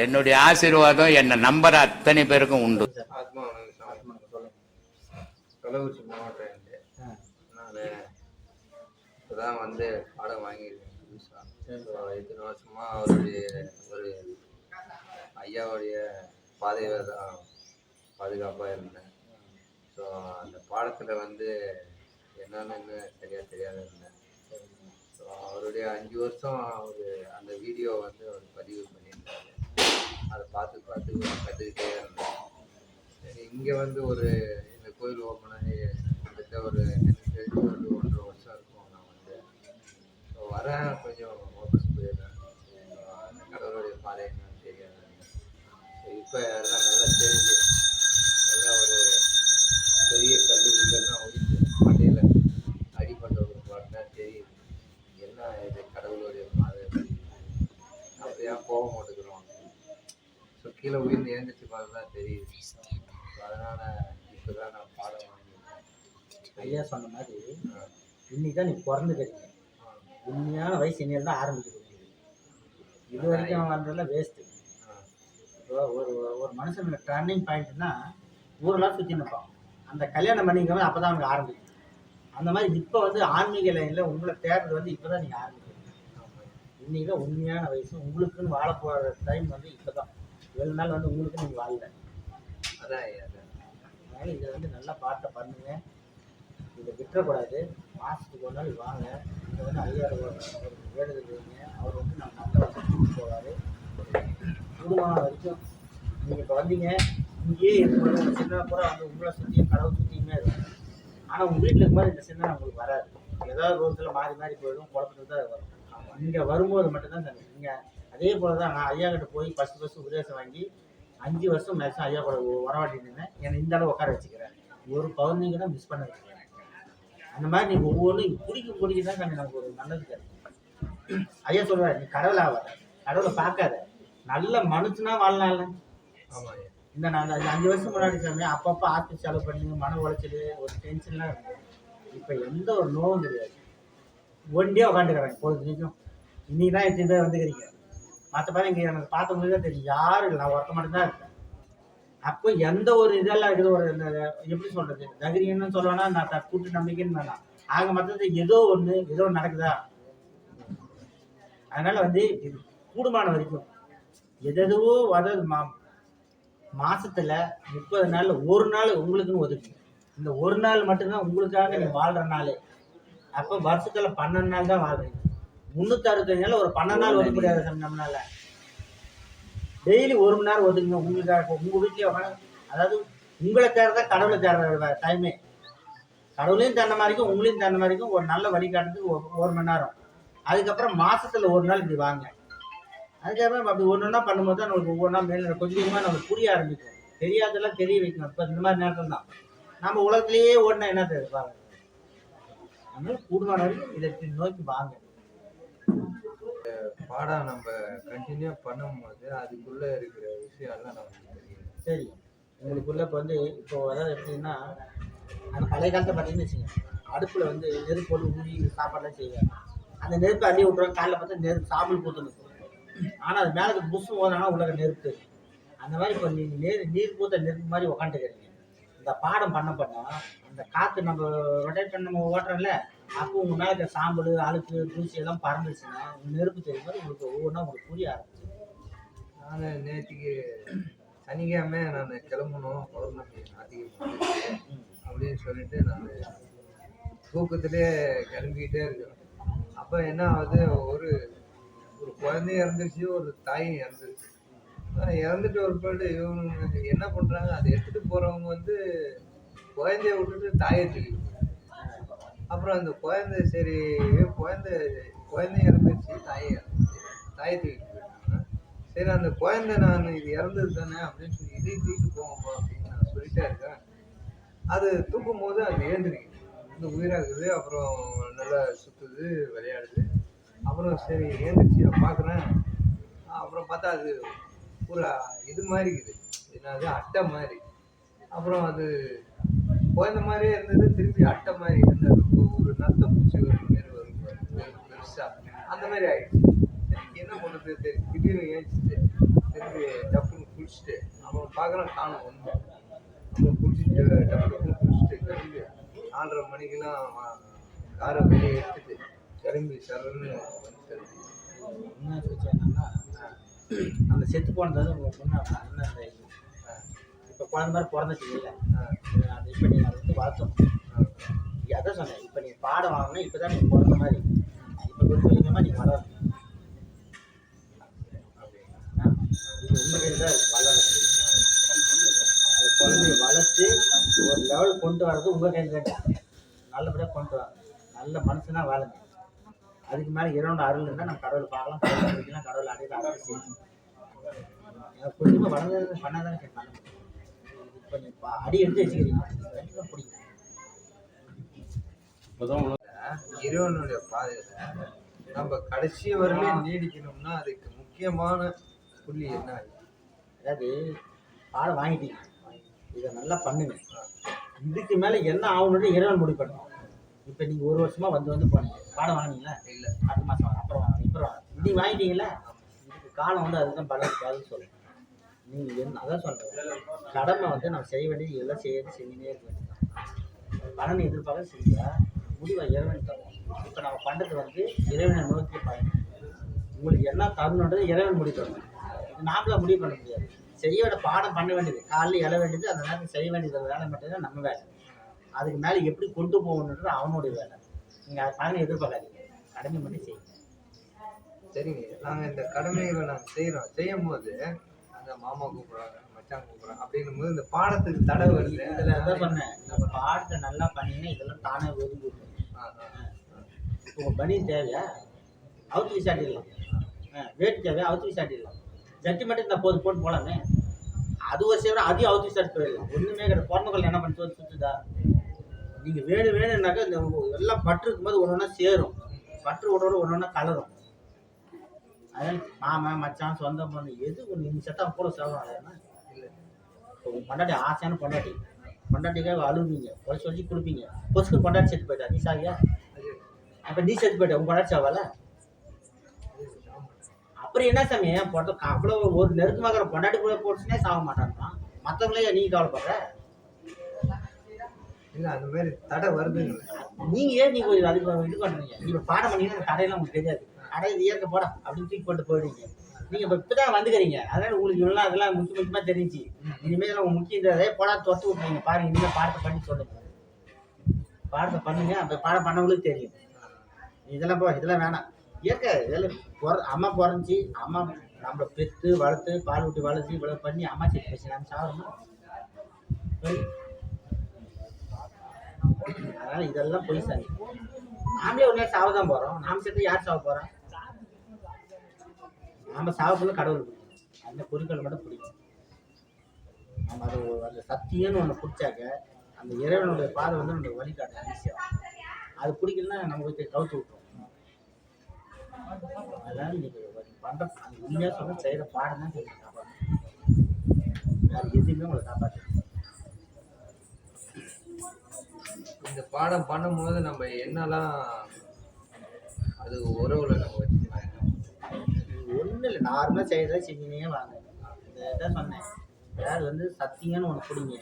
என்னுடைய ஆசீர்வாதம் என்னை நம்புற அத்தனை பேருக்கும் உண்டு. கள்ளக்குறிச்சி மாவட்டம் நான் இப்போதான் பாடம் வாங்கியிருக்கேன் புதுசாக. இத்தனை வருஷமா அவருடைய ஒரு ஐயாவுடைய பாதையில் தான் பாதுகாப்பாக இருந்தேன். ஸோ அந்த பாடத்தில் என்னன்னு தெரியாத இருந்தேன். ஸோ அவருடைய 5 வருஷம் அந்த வீடியோ அவர் பதிவு பண்ணியிருந்தாரு. அதை பார்த்து கற்றுக்கிட்டே இருந்தேன். சரி, இங்கே இந்த கோயில் ஓப்பன் ஆகி கிட்டத்தட்ட எனக்கு தெரிஞ்சு 1.5 வருஷம் இருக்கும். நான் ஸோ வரேன், கொஞ்சம் வாபஸ் போயிடுறேன். அந்த கடவுளுடைய பாதை என்னன்னு தெரியாது. ஸோ இப்போ எல்லாம் நல்லா தெரிஞ்சு நல்லா ஒரு பெரிய கல்லூரிகள்லாம் ஒழிச்சு மண்டையில் அடிப்பட்ட ஒரு பார்த்தா தெரியுது என்ன இது கடவுளுடைய பாதை. அப்படியா போக மாட்டேங்கிறோம். ஸோ கீழே உயிர்ந்து எழுந்திரிச்சு பார்த்து தான் தெரியுது. ஸோ அதனால் இப்போ தான் நான் பாடம் வாங்கியிருக்கேன். ஐயா சொன்ன மாதிரி இன்னைக்கு தான் நீ பிறந்துக்கிறீங்க. உண்மையான வயசு இனியில் தான் ஆரம்பிக்கிறது. இது வரைக்கும் வந்ததெல்லாம் வேஸ்ட்டு. இப்போ ஒரு மனுஷனுக்கு டர்னிங் பாயிண்ட்னா ஊரெல்லாம் சுற்றி நிற்பான். அந்த கல்யாணம் பண்ணிக்கிறது அப்போ தான் அவனுக்கு ஆரம்பிக்கும். அந்த மாதிரி இப்போ ஆன்மீக லைனில் உங்களை தேடுறது இப்போ தான் நீங்கள் ஆரம்பிக்கிறீங்க. இன்னைக்கு தான் உண்மையான வயசு. உங்களுக்குன்னு வாழ போகிற டைம் இப்போ தான். 7 நாள் உங்களுக்கு நீங்கள் வாழல. அதான் அதனால் இதை நல்லா பாட்டை பண்ணுங்க. இதை விட்டுறக்கூடாது. மாதத்துக்கு 1 நாள் வாங்க. இதை ஐயா ஒரு வேண்டுதல் வைங்க. அவர் நம்ம நல்ல வசதி போவார். கூடுமான வரைக்கும் நீங்கள் இப்போ வந்தீங்க, இங்கேயே இருக்கும்போது உங்கள் சின்ன பூரா உங்களை சுற்றியும் கடவுள் சுற்றியுமே இருக்கும். ஆனால் உங்கள் வீட்டில் இருக்கும்போது இந்த சின்ன உங்களுக்கு வராது. ஏதாவது ரோட்டில் மாறி போயிடும், குழப்பத்துக்கு தான் வரும். இங்கே வரும்போது மட்டும்தான் தண்ணி. நீங்கள் அதே போல் தான் நான் ஐயா கிட்ட போய் ஃபஸ்ட்டு உபதேசம் வாங்கி 5 வருஷம் மேக்ஸிமம் ஐயா கூட உறவாட்டி நின்றேன். என்னை இந்த அளவு உட்கார வச்சுக்கிறேன். ஒரு பௌர்ணமிக்கு தான் மிஸ் பண்ண வச்சுக்கிறேன். அந்த மாதிரி நீங்கள் ஒவ்வொன்றும் பிடிக்க தான் கொஞ்சம் நமக்கு ஒரு நல்லது கிடைக்கும். ஐயா சொல்லுவார், நீ கடவுள் ஆகாத, கடவுளை பார்க்காத, நல்ல மனுஷனா வாழலாம்ல. இந்த நான் 5 வருஷம் முன்னாடி சொன்னேன், அப்பப்போ ஆஃபீஸ் செலவு பண்ணி மன உளைச்சல் ஒரு டென்ஷன்லாம் இருக்கும். இப்போ எந்த ஒரு நோவும் கிடையாது. ஒண்டியாக உட்காந்துக்கிறாங்க பொழுதுக்கும். இன்னைக்கு தான் எத்தனை பேர் வந்துக்கிறீங்க. மற்ற பேர் இங்கே எனக்கு பார்த்தவங்களுக்கு தான் தெரியும். யாரும் இல்லை, நான் ஒருத்த மட்டும் தான் இருக்கேன். அப்போ எந்த ஒரு இதெல்லாம் இருக்குது, ஒரு எப்படி சொல்கிறது, தைரியம்னு சொல்லணும்னா நான் கூட்டு நம்பிக்கைன்னு வேணாம். ஆக மொத்தத்துக்கு ஏதோ ஒன்று நடக்குதா. அதனால் இது கூடுமான வரைக்கும் எதுவோ அதாவது மாதத்தில் 30 நாள் 1 நாள் உங்களுக்குன்னு ஒதுக்குங்க. இந்த 1 நாள் மட்டும்தான் உங்களுக்காக நீ வாழ்கிற நாள். அப்போ வருஷத்தில் 12 நாள் தான் வாழ்றீங்க. 365 நாள் ஒரு 12 நாள் ஒதுக்க முடியாது நம்மளால. டெய்லி 1 மணி நேரம் ஒதுக்குங்க உங்களுக்காக. உங்கள் வீட்லேயே உட்காந்து, அதாவது உங்களுக்காக தான் கடவுளை தேடுற டைமே. கடவுளையும் தகுந்த மாதிரிக்கும் உங்களையும் தகுந்த மாதிரிக்கும் ஒரு நல்ல வழிகாட்டுறதுக்கு 1 மணி நேரம். அதுக்கப்புறம் மாதத்தில் 1 நாள் இப்படி வாங்க. அதுக்கப்புறம் அப்படி ஒன்றா பண்ணும்போது தான் நம்மளுக்கு ஒவ்வொன்றா மேலே கொஞ்சம் கொஞ்சமாக நம்மளுக்கு புரிய ஆரம்பிக்கும். தெரியாதெல்லாம் தெரிய வைக்கணும். இப்போ இந்த மாதிரி நேரத்தில் தான் நம்ம உலகத்திலேயே ஓடினா என்ன தெரியுது பாருங்க. அதனால கூடுமான வரைக்கும் இதை நோக்கி வாங்க. பாடம் நம்ம கண்டினியூ பண்ணும்போது அதுக்குள்ளே இருக்கிற விஷயம்லாம் நமக்கு தெரியும். சரி, உங்களுக்குள்ளே இப்போ இப்போ அதாவது எப்படின்னா, அந்த பழைய காலத்தை பார்த்தீங்கன்னு வச்சுங்க, அடுப்பில் நெருப்பு போட்டு ஊறி சாப்பாடுலாம் செய்வாங்க. அந்த நெருப்பை அள்ளி விட்ருவாங்க. காலையில் பார்த்தா சாம்பல் பூத்து நிற்கும். ஆனால் அது மேலே புஷ் போதுனா உள்ள நெருப்பு. அந்த மாதிரி இப்போ நீங்கள் நீர் பூத்த நெருப்பு மாதிரி உக்காந்துக்கிறீங்க. இந்த பாடம் பண்ண அந்த காற்று நம்ம ரொட்டேட் பண்ண நம்ம ஓட்டுறோம்ல, அப்போ உங்கள் மேலே இருக்கிற சாம்பல் அழுக்கு தூசி எல்லாம் பறந்துச்சுன்னா நெருப்பு தெரியும் போது உங்களுக்கு ஒவ்வொன்றா உங்களுக்கு புரிய ஆரம்பிச்சு. நான் நேற்றுக்கு சனிக்கிழமை நான் கிளம்பணும் பௌர்ணமி அதிகம் அப்படின்னு சொல்லிட்டு நான் தூக்கத்திலே கிளம்பிக்கிட்டே இருக்கேன். அப்போ என்ன ஆகுது, ஒரு குழந்தையும் இறந்துருச்சு, ஒரு தாயும் இறந்துருச்சு. இறந்துட்டு ஒரு பாட்டு இவங்க என்ன பண்ணுறாங்க, அதை எடுத்துகிட்டு போகிறவங்க குழந்தைய விட்டுட்டு தாயை தூக்கிட்டு. அப்புறம் அந்த குழந்தை சரி குழந்தையும் இறந்துருச்சு, தாயை தூக்கிட்டு போயிட்டாங்க. சரி அந்த குழந்தை நான் இது இறந்தது தானே அப்படின்னு சொல்லி இதையும் தூக்கிட்டு போவோம்பா அப்படின்னு நான் சொல்லிட்டே இருக்கேன். அது தூக்கும் போது அது எழுந்திருக்கு, உயிராக இருக்குது. அப்புறம் நல்லா சுற்றுது, விளையாடுது. அப்புறம் சரி ஏந்திரிச்சு நான் பார்க்குறேன். அப்புறம் பார்த்தா அது ஒரு இது மாதிரி இருக்குது, என்னது அட்டை மாதிரி. அப்புறம் அது குழந்த மாதிரியே இருந்தது, திருப்பி அட்டை மாதிரி இருந்தது. ஒரு நத்த பூச்சி மாரி வரும் பெருசாக, அந்த மாதிரி ஆகிடுச்சு. என்ன பண்ணுறது, திடீர்னு ஏஞ்சிச்சு திருப்பி குளிச்சுட்டு அவன் பார்க்குறான் காணும் ஒன்று. அவன் குளிச்சுட்டு டப்புனு குளிச்சுட்டு கிளம்பி 4:30 மணிக்கெல்லாம் காரை வெளியே எடுத்துட்டு கிளம்பி சரன்னு வந்துட்டாரு. என்ன பிரச்சனை என்னன்னா, அந்த செத்து போனது உங்க பொண்ணு அண்ணன் அந்த இப்போ குழந்த மாதிரி பிறந்துச்சு இல்லை, அது இப்போ நீங்கள் அதை வந்து வளர்த்தணும். அதான் சொன்னேன், இப்போ நீங்கள் பாடம் வாங்கினா இப்போ தான் நீங்கள் பிறந்த மாதிரி, இப்போ கொஞ்சம் கொஞ்சமாக நீங்கள் வளரணும். இது உண்மையிலே தான் வளரும். அந்த குழந்தைய வளர்த்து ஒரு லெவல் கொண்டு வர்றது உங்கள் கையில் தான். நல்லபடியாக கொண்டு வாங்க, நல்ல மனுஷனா வாழுங்க. அதுக்கு மேலே இறைவனோட அருள் இருந்தால் நம்ம கடவுளை பார்க்கலாம், கடவுளை அடிக்கலாம், கடவுளை அடையில அருள் செய்யணும். கொஞ்சமாக வளர்ந்தது பண்ணால் தானே பண்ண முடியும். இப்போ நீங்கள் அடி எடுத்து வச்சுக்கிறீங்க, கண்டிப்பாக பிடிக்கும். இறைவனுடைய பாதையில நம்ம கடைசி வரையிலும் நீடிக்கணும்னா அதுக்கு முக்கியமான புள்ளி என்ன? அதாவது பாடம் வாங்கிட்டீங்க, இதை நல்லா பண்ணுங்க. இதுக்கு மேலே என்ன ஆகணும்னு இறைவன் முடிவு பண்ணும். இப்போ நீங்கள் ஒரு வருஷமாக வந்து போனீங்க, பாடம் வாங்கினீங்களா? இல்லை, அடுத்த மாதம் வாங்க, அப்புறம் வாங்க, இப்போ வாங்க. நீங்கள் வாங்கிட்டீங்களா? இதுக்கு காலம் வந்து அதுதான் பதில் சொல்லுங்கள். நீங்கள் என்ன அதான் சொல்கிறேன், கடமை வந்து நம்ம செய்ய வேண்டியது எல்லாம் செஞ்சுனே இருக்க வேண்டியது. பலனை எதிர்பார்க்க செஞ்சால் முடிவாக இறைவன் தரும். இப்போ நம்ம பண்ணுறது வந்து இறைவனை நோக்கி பயணம். உங்களுக்கு என்ன தரணுன்றது இறைவன் முடிவு பண்ணணும். இது நாமளாக முடிவு பண்ண முடியாது. செய்ய வேண்டிய பாடம் பண்ண வேண்டியது, காலையில் எழ வேண்டியது, அந்த நேரத்தில் செய்ய வேண்டியது வேலை மட்டும்தான் நம்ம வேலை. அதுக்கு மேலே எப்படி கொண்டு போகணுன்றது அவனுடைய வேலை. நீங்கள் அதை பலனை எதிர்பார்க்காதீங்க, கடமை மட்டும் செய்யுங்க. சரிங்க, நாங்கள் இந்த கடமைகளை நாங்கள் செய்யும் போது அந்த மாமா கூப்பிட்றாங்க, மச்சான் கூப்பிட்றாங்க அப்படின்னும் போது இந்த பாடத்துக்கு தடை வருது. இதில் தான் சொன்னேன், நம்ம பாடத்தை நல்லா பண்ணிங்கன்னா இதெல்லாம் தானே ஒதுங்கி இருக்கும். இப்போ உங்கள் பனி தேவையா அவுத்து வீசாட்டிடலாம், வேட்டு தேவையா அவுத்து வீசாட்டிடலாம், ஜட்டி மட்டும் இந்த போது போட்டு போகலாமே. அது ஒரு சேவை அதையும் அவுத்து வீசாட்டு போயிடலாம். ஒன்றுமே கிடையாது. பிறந்தவர்கள் என்ன பண்ணி சுற்றுதா? நீங்கள் வேணும்னாக்கா இந்த எல்லாம் பற்று இருக்கும்போது ஒன்று ஒன்றா சேரும், பற்று ஒன்றோட ஒன்று ஒன்றா கலரும். அதனால் மாமன் மச்சான் சொந்தம் பொண்ணு எது ஒன்று நீங்கள் செத்தா கூட சேவலாம் இல்லை. இப்போ பொண்டாட்டி ஆசையான பொண்டாட்டிக்காக அழுவீங்க, ஒரு சொல்லி கொடுப்பீங்க, பொசுக்கு பொண்டாட்டி செத்து போயிட்டா நீ சாகியா? அப்போ நீ செத்து போயிட்ட உங்கள் பொண்டாட்டி சாவால? அப்புறம் என்ன சாமி போட்ட அவ்வளோ ஒரு நெருக்கமாகிற பொண்டாட்டி கூட போட்டுச்சுனே சாக மாட்டான்தான், மற்றவங்களே நீ கவலைப்படுற? இல்லை, அந்த மாதிரி தடை வருது. நீங்கள் ஏன் நீங்கள் அதுக்கு இது பண்ணுறீங்க? நீங்கள் பாடம் பண்ணீங்கன்னா தடையெல்லாம் உங்களுக்கு தெரியாது. அடை இது இயற்கை போடா அப்படின்னு தூக்கி போட்டு போயிடுவீங்க. நீங்கள் இப்போ தான் வந்துக்கிறீங்க, அதனால் உங்களுக்கு இவெல்லாம் அதெல்லாம் முக்கியமாக தெரிஞ்சு இனிமேல் உங்கள் முக்கியன்றதே போடா தொட்டு விட்டுறீங்க. பாருங்கள், இனிமேல் பாடத்தை பண்ணி சொல்லுங்கள், பாடத்தை பண்ணுங்க. அந்த பாடம் பண்ணவங்களுக்கு தெரியும். இதெல்லாம் வேணாம். இயற்கை இதெல்லாம் அம்மா பிறந்துச்சு, அம்மா நம்மளை பெற்று வளர்த்து பால் விட்டு வளர்த்து இவ்வளோ பண்ணி அம்மா செத்து போச்சு, நம்ம சாகணும். அதனால் இதெல்லாம் போய் சார் நாமளே ஒன்றே சாவ தான் போகிறோம். நாம் சேர்த்து யார் சாவ போகிறோம்? நம்ம சாவக்குள்ள கடவுள் பிடிக்கும், அந்த பொருட்கள் மட்டும் பிடிக்கும். நம்ம அது அந்த சத்தியம்னு ஒன்று பிடிச்சாக்க அந்த இறைவனுடைய பாதை வந்து நம்மளுக்கு வழிகாட்டும் ஈஸியாக. அது பிடிக்கலன்னா நம்ம போய் கவுத்து விட்டுரும். அதனால நீங்கள் பண்ணுற அந்த உண்மையாக சொல்ல செய்கிற பாடம் தான் சொல்லி காப்பாற்றணும். வேறு எதுவுமே உங்களை காப்பாற்று. இந்த பாடம் பண்ணும்போது நம்ம என்னெல்லாம் அது உறவுல நம்ம வச்சுக்கலாம். ஒன்றும் இல்லை, நார்மலாக செய்கிறதா செஞ்சுனே வாங்க. இதான் சொன்னேன், அதாவது வந்து சத்தியம்னு ஒன்று பிடிங்க,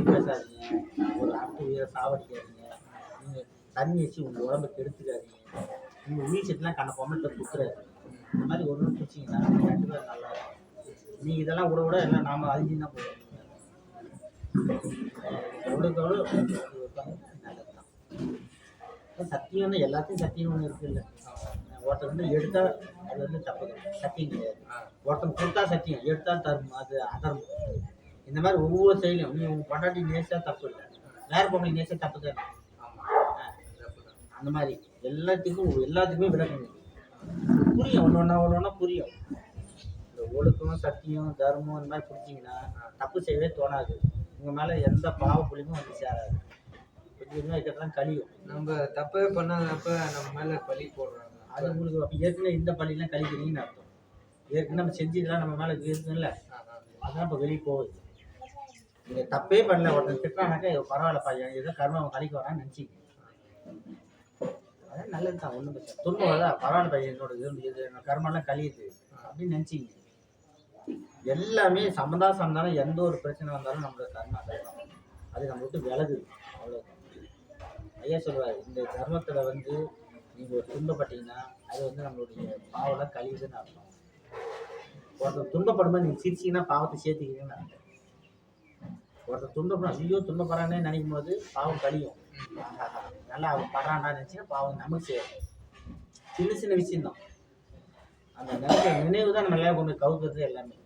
பேசாதீங்க, ஒரு அடுத்த உயிரை சாவடிக்காதீங்க, நீங்கள் தண்ணி வச்சு உங்கள் உடம்பை கெடுத்துக்காதீங்க, உங்கள் உயிர் சத்துலாம் கண்ண பொம்மல்கிட்ட கொடுத்துறாரு. இந்த மாதிரி ஒன்று பிடிச்சிங்கன்னா கண்டிப்பாக நல்லா இருக்கும். நீங்கள் இதெல்லாம் விட எல்லாம் நாம் அழிஞ்சு தான் போயிடும். எவ்வளோக்கு எவ்வளோ நல்லது தான். சத்தியம் தான், எல்லாத்தையும் சத்தியம் ஒன்று இருக்குது இல்லை. ஒருத்தர் வந்து எடுத்தால் அது வந்து தப்பு சத்தியம் கிடையாது. ஒருத்தன் கொடுத்தா சத்தியம், எடுத்தால் தரும் அது அதர்மம். இந்த மாதிரி ஒவ்வொரு செயலையும் நீ உங்கள் பொண்டாட்டி நேசா தப்பு இல்லை, வேறு பொம்பளை நேசா தப்பு தான். அந்த மாதிரி எல்லாத்துக்குமே விளக்குங்க, புரியும். ஒன்று ஒன்றா புரியும். இந்த ஒழுக்கம் சத்தியம் தர்மம் இந்த மாதிரி பிடிச்சிங்கன்னா தப்பு செய்யவே தோணாது. உங்கள் மேலே எந்த பாவ புள்ளியும் வந்து சேராது. கொஞ்சம் கொஞ்சமாக இருக்கிறதெல்லாம் கழியும். நம்ம தப்பே பண்ணாதப்ப நம்ம மேலே பழி போடுறாங்க. அது உங்களுக்கு அப்போ ஏற்கனவே இந்த பள்ளியெலாம் கழிக்கிறீங்கன்னு அர்த்தம். ஏற்கனவே நம்ம செஞ்சதுலாம் நம்ம மேலே இருக்குதுல்ல, அதெல்லாம் இப்போ வெளியே போகுது. நீங்கள் தப்பே பண்ணல, ஒருத்தர் திட்டானாக்கா பரவாயில்ல பையன் ஏதோ கர்மம் அவன் கழிக்க வரான்னு நினச்சிக்க. அதான் நல்லது தான், ஒன்றும் பிரச்சனை துன்பம் தான். பரவாயில்ல பையன் என்னோட இது கர்மெல்லாம் கழியுது அப்படின்னு நினச்சிங்க. எல்லாமே சந்தானம் எந்த ஒரு பிரச்சனை வந்தாலும் நம்மளோட கர்மா கஷ்டம் அது நம்ம விட்டு விலகுது. அவ்வளோ ஐயா சொல்லுவார், இந்த தர்மத்தில் வந்து நீங்கள் ஒரு துன்பப்பட்டீங்கன்னா அது வந்து நம்மளுடைய பாவெல்லாம் கழிவுதுன்னு அர்த்தம். ஒருத்தர் துன்பப்படும்போது நீங்கள் சிரிச்சிங்கன்னா பாவத்தை சேர்த்துக்கிறீங்கன்னு அர்த்தம். ஒருத்தர் துன்பப்படும், ஐயோ துன்பப்படுறானே நினைக்கும் போது பாவம் கழியும். நல்லா அவன் படுறான்னா நினச்சின்னா பாவம் நமக்கு சேரும். சின்ன சின்ன விஷயம்தான், அந்த நினைவு தான் நம்ம எல்லாம் கொண்டு கவுக்குறது எல்லாமே.